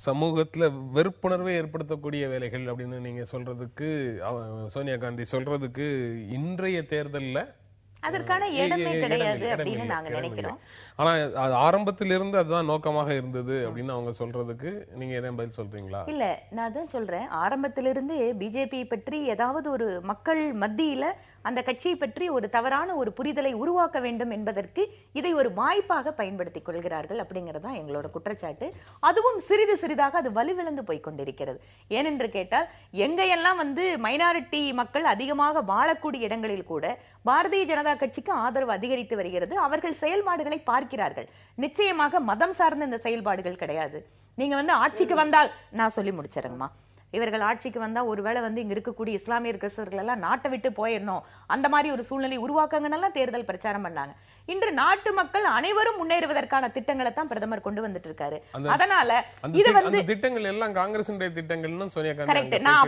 சமூகத்துல வெறுப்புணர்வை ஏற்படுத்தக்கூடிய வேலைகள் அப்படின்னு நீங்க சொல்றதுக்கு சோனியா காந்தி சொல்றதுக்கு இன்றைய தேர்தல்ல அதற்கான இடமே கிடையாது அப்படின்னு நாங்க நினைக்கிறோம். ஆனா அது ஆரம்பத்திலிருந்து அதுதான் நோக்கமாக இருந்தது அப்படின்னு அவங்க சொல்றதுக்கு நீங்க எதாவது பதில் சொல்றீங்களா? இல்ல, நான் அதான் சொல்றேன், ஆரம்பத்திலிருந்தே பிஜேபி பற்றி ஏதாவது ஒரு மக்கள் மத்தியில அந்த கட்சியை பற்றி ஒரு தவறான ஒரு புரிதலை உருவாக்க வேண்டும் என்பதற்கு இதை ஒரு வாய்ப்பாக பயன்படுத்திக் கொள்கிறார்கள் அப்படிங்கறதா எங்களோட குற்றச்சாட்டு. அதுவும் சிறிது சிறிதாக அது வலுவிழந்து போய் கொண்டிருக்கிறது. ஏனென்று கேட்டால் எங்கையெல்லாம் மைனாரிட்டி மக்கள் அதிகமாக வாழக்கூடிய இடங்களில் கூட பாரதிய ஜனதா கட்சிக்கு ஆதரவு அதிகரித்து வருகிறது. அவர்கள் செயல்பாடுகளை பார்க்கிறார்கள். நிச்சயமாக மதம் சார்ந்த இந்த செயல்பாடுகள் கிடையாது. நீங்க ஆட்சிக்கு வந்தால், நான் சொல்லி முடிச்சிருங்கம்மா, இவர்கள் ஆட்சிக்கு வந்தா ஒருவேளை இங்க இருக்கக்கூடிய இஸ்லாமிய கிறிஸ்தவர்கள் எல்லாம் நாட்டை விட்டு போயிடணும், அந்த மாதிரி ஒரு சூழ்நிலை உருவாக்கங்கன்னெல்லாம் தேர்தல் பிரச்சாரம் பண்ணாங்க. இன்று நாட்டு மக்கள் அனைவரும் முன்னேறுவதற்கான திட்டங்களை தான் பிரதமர் கொண்டு வந்துட்டு இருக்காரு. அதனால இது திட்டங்கள் எல்லாம் காங்கிரஸ் திட்டங்கள்னு சோனியா காந்தி கரெக்ட். நான்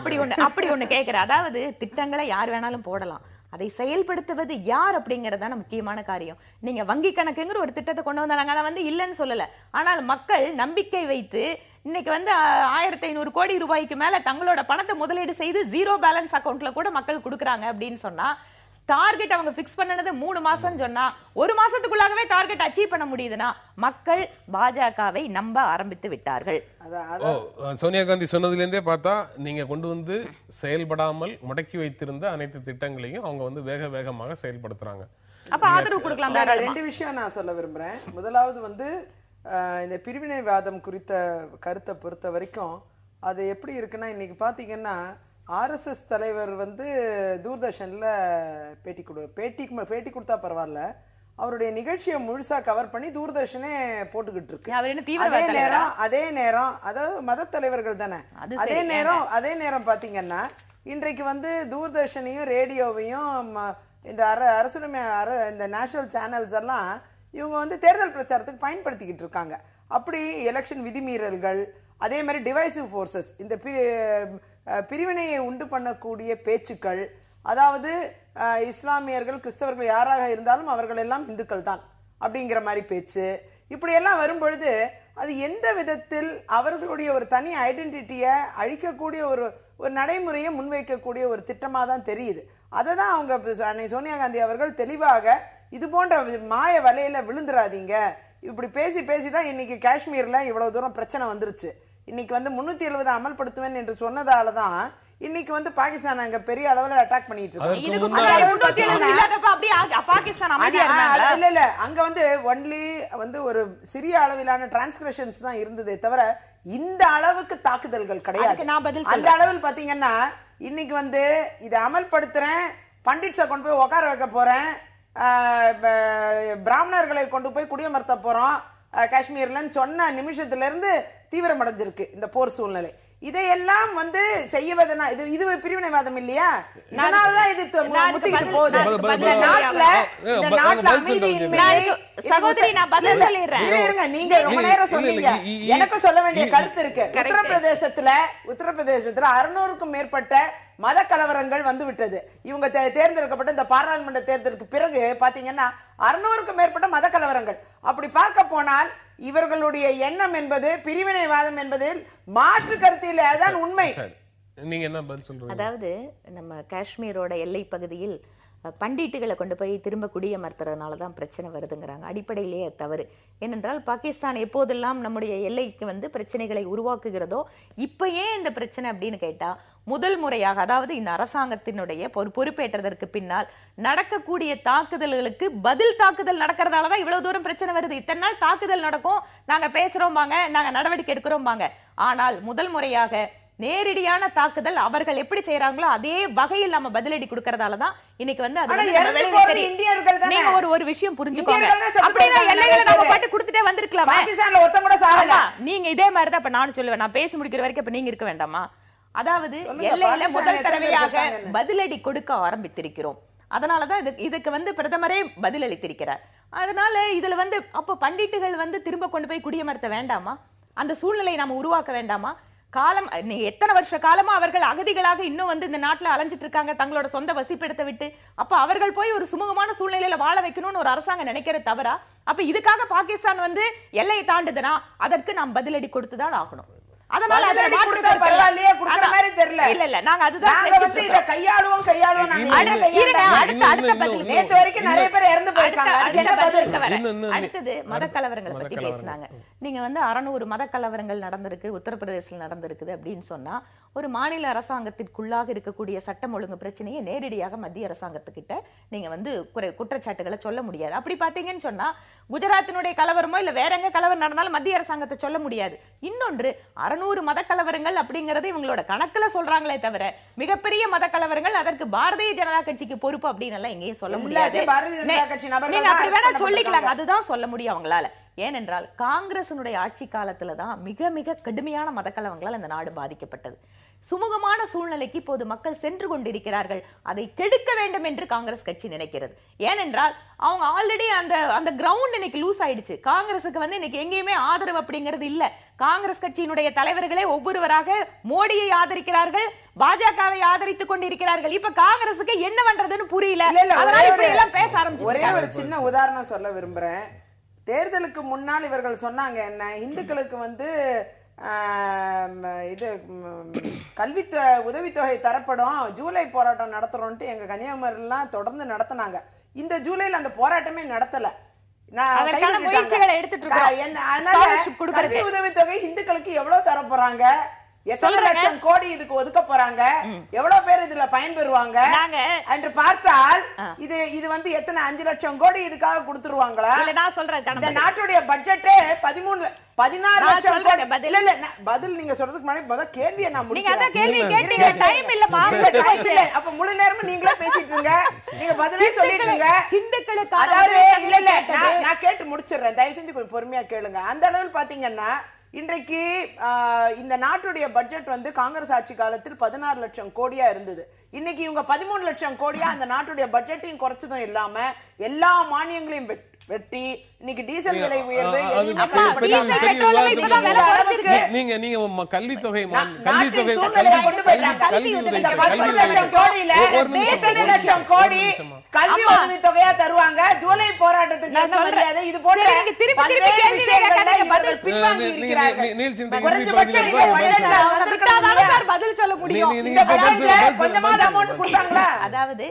அப்படி ஒண்ணு கேட்கிறேன். அதாவது திட்டங்களை யார் வேணாலும் போடலாம், அதை செயல்படுத்துவது யார் அப்படிங்கறதான முக்கியமான காரியம். நீங்க வங்கி கணக்குங்கிற ஒரு திட்டத்தை கொண்டு வந்தாங்க, இல்லன்னு சொல்லல. ஆனால் மக்கள் நம்பிக்கை வைத்து இன்னைக்கு 1500 கோடி ரூபாய்க்கு மேல தங்களோட பணத்தை முதலீடு செய்து ஜீரோ பேலன்ஸ் அக்கவுண்ட்ல கூட மக்கள் கொடுக்கறாங்க அப்படின்னு சொன்னா, டார்கெட் அவங்க பிக்ஸ் பண்ணது 3 மாசம் சொன்னா 1 மாசத்துக்குள்ளாகவே டார்கெட் அச்சீவ் பண்ண முடியுதுன்னா மக்கள் பாஜகவை நம்ப ஆரம்பித்து விட்டார்கள். சோனியா காந்தி சொன்னதுல இருந்தே பார்த்தா நீங்க கொண்டு செயல்படாமல் முடக்கி வைத்திருந்த அனைத்து திட்டங்களையும் அவங்க வேக வேகமாக செயல்படுத்துறாங்க. அப்ப ஆதரவு கொடுக்கலாம். 2 விஷயம் நான் சொல்ல விரும்புறேன். முதலாவது இந்த பிரிவினைவாதம் குறித்த கருத்தை பொறுத்த வரைக்கும் அது எப்படி இருக்குன்னா, இன்னைக்கு பாத்தீங்கன்னா RSS தலைவர் தூர்தர்ஷன்ல பேட்டி கொடுத்தா பரவாயில்ல, அவருடைய நிகழ்ச்சியை முழுசா கவர் பண்ணி தூர்தர்ஷனே போட்டுக்கிட்டு இருக்கு. அதே நேரம் அதாவது மத தலைவர்கள் தானே, அதே நேரம் பாத்தீங்கன்னா இன்றைக்கு தூர்தர்ஷனையும் ரேடியோவையும் இந்த அரசுடைமை இந்த நேஷனல் சேனல்ஸ் எல்லாம் இவங்க தேர்தல் பிரச்சாரத்துக்கு பயன்படுத்திக்கிட்டு இருக்காங்க. அப்படி எலெக்ஷன் விதிமீறல்கள், அதே மாதிரி டிவைசிவ் ஃபோர்சஸ், இந்த பிரிவினையை உண்டு பண்ணக்கூடிய பேச்சுக்கள், அதாவது இஸ்லாமியர்கள் கிறிஸ்தவர்கள் யாராக இருந்தாலும் அவர்கள் எல்லாம் இந்துக்கள் தான் அப்படிங்கிற மாதிரி பேச்சு, இப்படி எல்லாம் வரும்பொழுது அது எந்த விதத்தில் அவர்களுடைய ஒரு தனி ஐடென்டிட்டியை அழிக்கக்கூடிய ஒரு நடைமுறையை முன்வைக்கக்கூடிய ஒரு திட்டமாக தான் தெரியுது. அதை தான் அவங்க சோனியா காந்தி அவர்கள் தெளிவாக இது போன்ற மாய வலையில விழுந்துடாதீங்க, இப்படி பேசி பேசிதான் இன்னைக்கு காஷ்மீர்ல இவ்வளவு தூரம் பிரச்சனை வந்துருச்சு. இன்னைக்கு 370 அமல்படுத்துவேன் என்று சொன்னதாலதான் இன்னைக்கு பாகிஸ்தான் அங்க பெரிய அளவுல அட்டாக் பண்ணிட்டு இருக்காங்க. இல்ல அங்க ஒன்லி ஒரு சிறிய அளவிலான டிரான்ஸ்கிரிப்ஷன்ஸ் தான் இருந்ததே தவிர இந்த அளவுக்கு தாக்குதல்கள் கிடையாது. அந்த அளவில் பாத்தீங்கன்னா இன்னைக்கு இதை அமல்படுத்துறேன், பண்டிட்ஸை கொண்டு போய் உட்கார வைக்க போறேன், பிராமணர்களை கொண்டு போய் குடியமர்த்த போறோம் காஷ்மீர்லன்னு சொன்ன நிமிஷத்துல இருந்து தீவிரம் அடைஞ்சிருக்கு இந்த போர் சூழ்நிலை. இதையெல்லாம் செய்வதனா இது பிரிவினைவாதம் இல்லையா? இதனாலதான் இது முத்திக்கிட்டு போகுது. இந்த நாட்டுல அமைதியின்மையை சகோதரி நான் பதில் சொல்லிடுறேன். நீங்க ரொம்ப நேரம் சொன்னீங்க, எனக்கு சொல்ல வேண்டிய கருத்து இருக்கு. உத்தரப்பிரதேசத்துல 600க்கும் மேற்பட்ட மத கலவரங்கள் விட்டது. இவங்க தேர்ந்தெடுக்கப்பட்ட இந்த பாராளுமன்ற தேர்தலுக்கு பிறகு பாத்தீங்கன்னா 600க்கும் மேற்பட்ட மத கலவரங்கள். அப்படி பார்க்க போனால் இவர்களுடைய எண்ணம் என்பது பிரிவினைவாதம் என்பதில் மாற்று கருத்தில் அதான் உண்மை. நீங்க என்ன பதில் சொல்றீங்க? அதாவது நம்ம காஷ்மீரோட எல்லை பகுதியில் பண்டிட்டுகளை கொண்டு போய் திரும்ப குடியமர்த்துறதுனாலதான் பிரச்சனை வருதுங்கிறாங்க. அடிப்படையிலேயே தவறு. ஏனென்றால் பாகிஸ்தான் எப்போதெல்லாம் நம்முடைய எல்லைக்கு பிரச்சனைகளை உருவாக்குகிறதோ இப்ப ஏன் இந்த பிரச்சனை அப்படின்னு கேட்டா, முதல் முறையாக அதாவது இந்த அரசாங்கத்தினுடைய பொறுப்பேற்றதற்கு பின்னால் நடக்கக்கூடிய தாக்குதல்களுக்கு பதில் தாக்குதல் நடக்கிறதாலதான் இவ்வளவு தூரம் பிரச்சனை வருது. இத்தனை நாள் தாக்குதல் நடக்கும், நாங்க பேசுறோம் வாங்க, நாங்க நடவடிக்கை எடுக்கிறோம் வாங்க. ஆனால் முதல் முறையாக நேரடியான தாக்குதல் அவர்கள் எப்படி செய்யறாங்களோ அதே வகையில் நம்ம பதிலடி கொடுக்கறதாலதான் இன்னைக்கு நீங்க ஒரு விஷயம் புரிஞ்சுக்கோங்க. அப்படின்னா எல்லையில நம்ம பாட்டு கொடுத்துட்டே வந்திருக்கலாமா? நீங்க இதே மாதிரிதான் இப்ப நானும் சொல்லுவேன், நான் பேசி முடிக்கிற வரைக்கும் இப்ப நீங்க இருக்க வேண்டாமா? அதாவது எல்லையில முதல் தடவையாக பதிலடி கொடுக்க ஆரம்பித்திருக்கிறோம். அதனாலதான் இதுக்கு பிரதமரே பதில் அளித்திருக்கிறார். அதனால இதுல அப்ப பண்டிட்டுகள் திரும்ப கொண்டு போய் குடியமர்த்த வேண்டாமா? அந்த சூழ்நிலையை நாம உருவாக்க வேண்டாமா? காலம் எத்தனை வருஷ காலமா அவர்கள் அகதிகளாக இன்னும் இந்த நாட்டுல அலைஞ்சிட்டு இருக்காங்க தங்களோட சொந்த வசிப்பிடத்தை விட்டு. அப்ப அவர்கள் போய் ஒரு சுமூகமான சூழ்நிலையில வாழ வைக்கணும்னு ஒரு அரசாங்கம் நினைக்கிற தவறா? அப்ப இதுக்காக பாகிஸ்தான் எல்லையை தாண்டுதுன்னா அதற்கு நாம் பதிலடி கொடுத்துதான் ஆகணும். அதனால அதை பதிலடி மாற்று கொடுத்தா கருத்து இல்ல. பரவாயில்லையே, கொடுக்கிற அதான். மாதிரி தெரியல. இல்ல நாங்க அதுதான் நாங்க செஞ்சுட்டு வந்து இத இருக்கோம். கையாளுவோம் நாங்க என்ன இருங்க, கையாண்டோம்? அடுத்த பதிலுக்கு நேத்து வரைக்கும் நிறைய பேர் இறந்து போயிருக்காங்க. அதுக்கு என்ன பதில்? அடுத்தது மத கலவரங்களை பத்தி பேசினாங்க. நீங்க வந்து 600 மத கலவரங்கள் நடந்திருக்கு, உத்தரப்பிரதேசத்தில் நடந்திருக்குது அப்படின்னு சொன்னா ஒரு மாநில அரசாங்கத்திற்குள்ளாக இருக்கக்கூடிய சட்டம் ஒழுங்கு பிரச்சனையை நேரடியாக மத்திய அரசாங்கத்துக்கிட்ட நீங்க வந்து குற்றச்சாட்டுகளை சொல்ல முடியாது. அப்படி பாத்தீங்கன்னு சொன்னா குஜராத்தினுடைய கலவரமோ இல்ல வேற எங்க கலவரம் நடந்தாலும் மத்திய அரசாங்கத்தை சொல்ல முடியாது. இன்னொன்று 600 மத கலவரங்கள் அப்படிங்கறது இவங்களோட கணக்குல சொல்றாங்களே தவிர மிகப்பெரிய மத கலவரங்கள் அதற்கு பாரதிய ஜனதா கட்சிக்கு பொறுப்பு அப்படின்னு எல்லாம் எங்கேயும் சொல்ல முடியாது. நீங்க அப்படி வேணா சொல்லிக்கலாம், அதுதான் சொல்ல முடியும் அவங்களால. ஏனென்றால் காங்கிரசினுடைய ஆட்சி காலத்துலதான் மிக மிக கடுமையான மதக்கலவங்களால் இந்த நாடு பாதிக்கப்பட்டது. சுமூகமான சூழ்நிலைக்கு இப்போது மக்கள் சென்று கொண்டிருக்கிறார்கள். அதை கெடுக்க வேண்டும் என்று காங்கிரஸ் கட்சி நினைக்கிறது. ஏனென்றால் அவங்க ஆல்ரெடி அந்த கிரவுண்ட் இன்னைக்கு லூஸ் ஆயிடுச்சு. காங்கிரசுக்கு வந்து இன்னைக்கு எங்கேயுமே ஆதரவு அப்படிங்கிறது இல்ல. காங்கிரஸ் கட்சியினுடைய தலைவர்களே ஒவ்வொருவராக மோடியை ஆதரிக்கிறார்கள், பாஜகவை ஆதரித்துக் கொண்டிருக்கிறார்கள். இப்ப காங்கிரசுக்கு என்ன பண்றதுன்னு புரியல. அதனால இப்படி எல்லாம் பேச ஆரம்பிச்சு. ஒரே ஒரு சின்ன உதாரணம் சொல்ல விரும்புறேன். தேர்தலுக்கு முன்னால் இவர்கள் சொன்னாங்க என்ன, இந்துக்களுக்கு வந்து இது கல்வி உதவித்தொகை தரப்படும், ஜூலை போராட்டம் நடத்துறோம்ட்டு எங்க கன்னியாகுமரிலாம் தொடர்ந்து நடத்தினாங்க. இந்த ஜூலைல அந்த போராட்டமே நடத்தல. கல்வி உதவித்தொகை இந்துக்களுக்கு எவ்வளவு தர போறாங்க, எத்தனை லட்சம் கோடி இதுக்கு ஒதுக்க போறாங்க, எவ்வளவு பேர் இதுல பயன்பெறுவாங்க என்று பார்த்தால் இது வந்து எத்தனை 5 லட்சம் கோடி இதுக்காக கொடுத்துருவாங்களா? நான் சொல்றேன், இந்த நாட்டுடைய பட்ஜெட்டே 16 லட்சம் கோடி. இல்ல பதில் நீங்க சொல்றதுக்கு முன்னாடி முதல்ல கேள்வியை நான் முடிக்கிறேன். அப்ப முழு நேரமும் நீங்களே பேசிட்டு இருங்க, நீங்க பதிலே சொல்லிட்டு இருங்க. அதாவது இல்ல நான் கேட்டு முடிச்சிடுறேன், தயவு செஞ்சு கொஞ்சம் பொறுமையா கேளுங்க. அந்த அளவில் பாத்தீங்கன்னா இன்றைக்கு இந்த நாட்டுடைய பட்ஜெட் வந்து காங்கிரஸ் ஆட்சி காலத்தில் 16 லட்சம் கோடியா இருந்தது. இன்னைக்கு இவங்க 13 லட்சம் கோடியா அந்த நாட்டுடைய பட்ஜெட்டையும் குறைச்சதும் இல்லாம எல்லா மானியங்களையும் வெட்டி இன்னைக்கு டீசல் விலை உயர்வு கல்வித்தொகை கல்வி உதவி தொகையா தருவாங்க. ஜூலை போராட்டத்துக்கு என்ன மரியாதை? இது போன்ற பல்வேறு விஷயங்கள்ல இவர்கள் பின்வாங்கி இருக்கிறார்கள். குறைஞ்சபட்சம் இந்த பட்ஜெட்ல வந்திருக்கணும், பதில் சொல்ல முடியும். இந்த பட்ஜெட்ல கொஞ்சமாவது அமௌண்ட் கொடுத்தாங்களா? அதாவது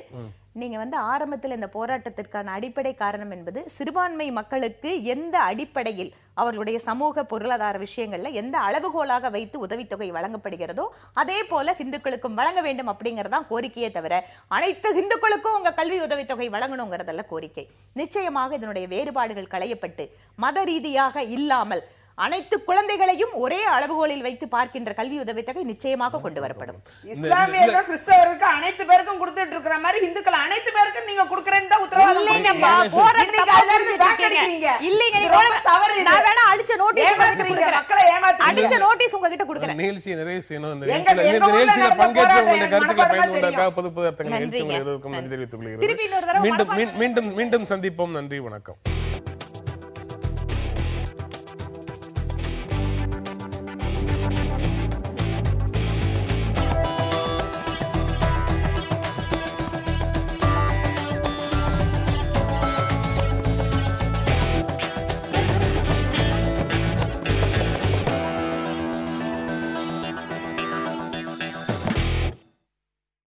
நீங்க வந்து ஆரம்பத்தில் இந்த போராட்டத்திற்கான அடிப்படை காரணம் என்பது சிறுபான்மை மக்களுக்கு எந்த அடிப்படையில் அவர்களுடைய சமூக பொருளாதார விஷயங்கள்ல எந்த அளவுகோலாக வைத்து உதவித்தொகை வழங்கப்படுகிறதோ அதே போல இந்துக்களுக்கும் வழங்க வேண்டும் அப்படிங்கறதான் கோரிக்கையே தவிர அனைத்து இந்துக்களுக்கும் உங்க கல்வி உதவித்தொகை வழங்கணுங்கிறதல்ல கோரிக்கை. நிச்சயமாக இதனுடைய வேறுபாடுகள் களையப்பட்டு மத ரீதியாக இல்லாமல் அனைத்து குழந்தைகளையும் ஒரே அளவுகோலில் வைத்து பார்க்கின்ற கல்வி உதவித்தொகை நிச்சயமாக கொண்டு வரப்படும். இஸ்லாமியர்கள் கிறிஸ்தவருக்கு அனைத்து பேருக்கும் கொடுத்துட்டு இருக்கிற மாதிரி இந்துக்கள் அனைத்து பேருக்கும் நீங்க கொடுக்கறேன்னு தான் உத்தரவாதம் கொடுத்தீங்க. நான் வேணா அடிச்ச நோட்டீஸ் மக்களை ஏமாத்துறீங்க. அடிச்ச நோட்டீஸ் உங்ககிட்ட கொடுக்கிறேன். நிகழ்ச்சி நிறைவு செய்யணும். இந்த நிகழ்ச்சியில பங்கேற்ற உங்களுடைய கருத்துக்களை பயனுள்ளதாக பொது புதர்த்தங்கள் நிகழ்ச்சி உங்களுக்கு தெரிவித்துக் கொள்கிறேன். மீண்டும் சந்திப்போம். நன்றி, வணக்கம்.